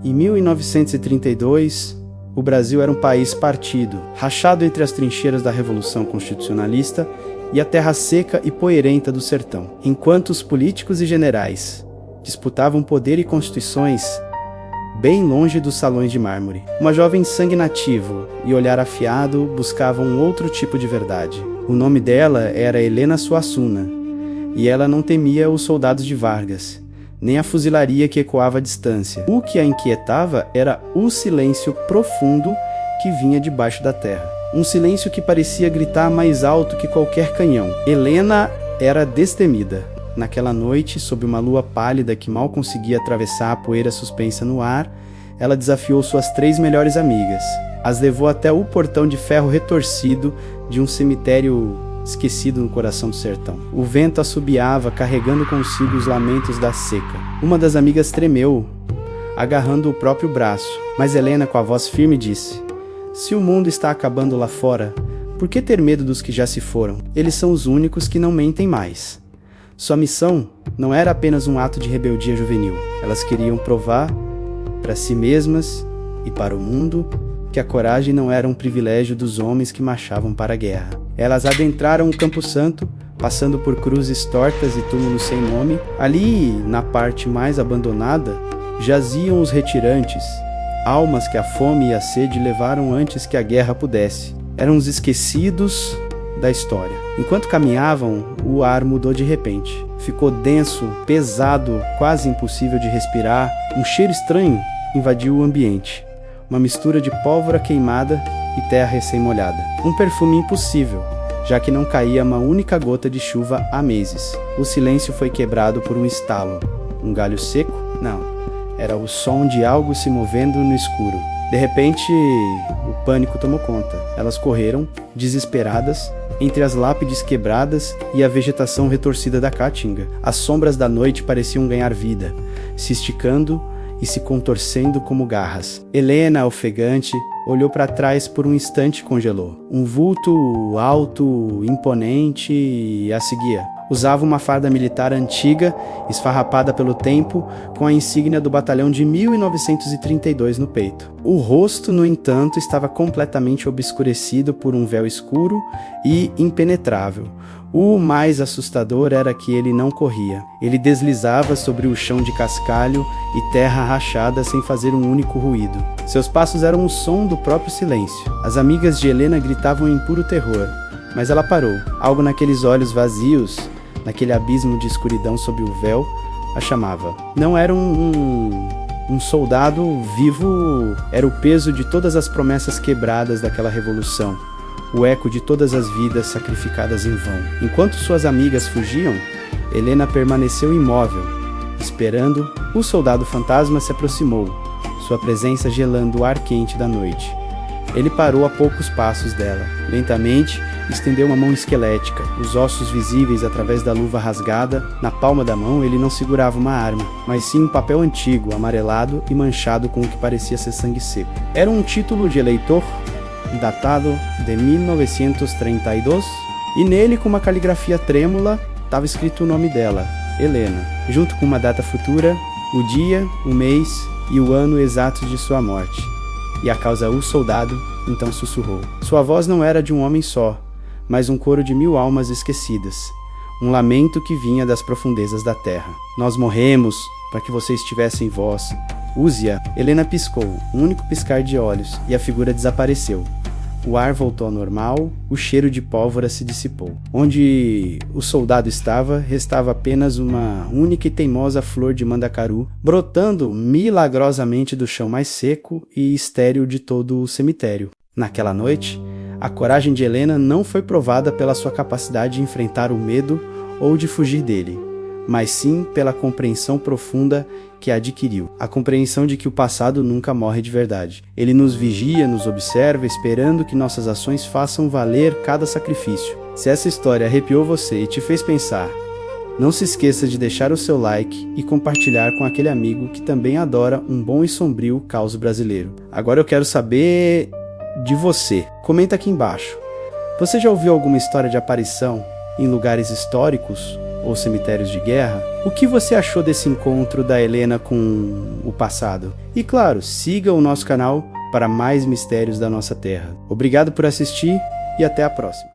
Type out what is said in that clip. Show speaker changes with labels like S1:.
S1: Em 1932, o Brasil era um país partido, rachado entre as trincheiras da Revolução Constitucionalista e a terra seca e poeirenta do sertão. Enquanto os políticos e generais disputavam poder e constituições bem longe dos salões de mármore, uma jovem sangue nativo e olhar afiado buscava um outro tipo de verdade. O nome dela era Helena Suassuna, e ela não temia os soldados de Vargas, nem a fuzilaria que ecoava à distância. O que a inquietava era o silêncio profundo que vinha debaixo da terra. Um silêncio que parecia gritar mais alto que qualquer canhão. Helena era destemida. Naquela noite, sob uma lua pálida que mal conseguia atravessar a poeira suspensa no ar, ela desafiou suas 3 melhores amigas. As levou até o portão de ferro retorcido de um cemitério esquecido no coração do sertão. O vento assobiava, carregando consigo os lamentos da seca. Uma das amigas tremeu, agarrando o próprio braço, mas Helena, com a voz firme, disse: "Se o mundo está acabando lá fora, por que ter medo dos que já se foram? Eles são os únicos que não mentem mais." Sua missão não era apenas um ato de rebeldia juvenil. Elas queriam provar para si mesmas e para o mundo que a coragem não era um privilégio dos homens que marchavam para a guerra. Elas adentraram o Campo Santo, passando por cruzes tortas e túmulos sem nome. Ali, na parte mais abandonada, jaziam os retirantes, almas que a fome e a sede levaram antes que a guerra pudesse. Eram os esquecidos da história. Enquanto caminhavam, o ar mudou de repente. Ficou denso, pesado, quase impossível de respirar. Um cheiro estranho invadiu o ambiente. Uma mistura de pólvora queimada e terra recém-molhada. Um perfume impossível, já que não caía uma única gota de chuva há meses. O silêncio foi quebrado por um estalo. Um galho seco? Não. Era o som de algo se movendo no escuro. De repente, o pânico tomou conta. Elas correram, desesperadas, entre as lápides quebradas e a vegetação retorcida da caatinga. As sombras da noite pareciam ganhar vida, se esticando e se contorcendo como garras. Helena, ofegante, olhou para trás por um instante e congelou. Um vulto alto, imponente, a seguia. Usava uma farda militar antiga, esfarrapada pelo tempo, com a insígnia do batalhão de 1932 no peito. O rosto, no entanto, estava completamente obscurecido por um véu escuro e impenetrável. O mais assustador era que ele não corria. Ele deslizava sobre o chão de cascalho e terra rachada sem fazer um único ruído. Seus passos eram o som do próprio silêncio. As amigas de Helena gritavam em puro terror, mas ela parou. Algo naqueles olhos vazios, naquele abismo de escuridão sob o véu, a chamava. Não era um soldado vivo, era o peso de todas as promessas quebradas daquela revolução. O eco de todas as vidas sacrificadas em vão. Enquanto suas amigas fugiam, Helena permaneceu imóvel, esperando. O soldado fantasma se aproximou, sua presença gelando o ar quente da noite. Ele parou a poucos passos dela. Lentamente, estendeu uma mão esquelética, os ossos visíveis através da luva rasgada. Na palma da mão, ele não segurava uma arma, mas sim um papel antigo, amarelado e manchado com o que parecia ser sangue seco. Era um título de eleitor, datado de 1932, e nele, com uma caligrafia trêmula, estava escrito o nome dela, Helena, junto com uma data futura, o dia, o mês e o ano exatos de sua morte. E a causa o soldado então sussurrou. Sua voz não era de um homem só, mas um coro de 1000 almas esquecidas, um lamento que vinha das profundezas da terra. Nós morremos para que vocês tivessem voz. Use-a. Helena piscou, um único piscar de olhos, e a figura desapareceu. O ar voltou ao normal, o cheiro de pólvora se dissipou. Onde o soldado estava, restava apenas uma única e teimosa flor de mandacaru, brotando milagrosamente do chão mais seco e estéril de todo o cemitério. Naquela noite, a coragem de Helena não foi provada pela sua capacidade de enfrentar o medo ou de fugir dele, mas sim pela compreensão profunda que adquiriu. A compreensão de que o passado nunca morre de verdade. Ele nos vigia, nos observa, esperando que nossas ações façam valer cada sacrifício. Se essa história arrepiou você e te fez pensar, não se esqueça de deixar o seu like e compartilhar com aquele amigo que também adora um bom e sombrio caos brasileiro. Agora eu quero saber de você. Comenta aqui embaixo. Você já ouviu alguma história de aparição em lugares históricos ou cemitérios de guerra, o que você achou desse encontro da Helena com o passado? E claro, siga o nosso canal para mais mistérios da nossa Terra. Obrigado por assistir e até a próxima.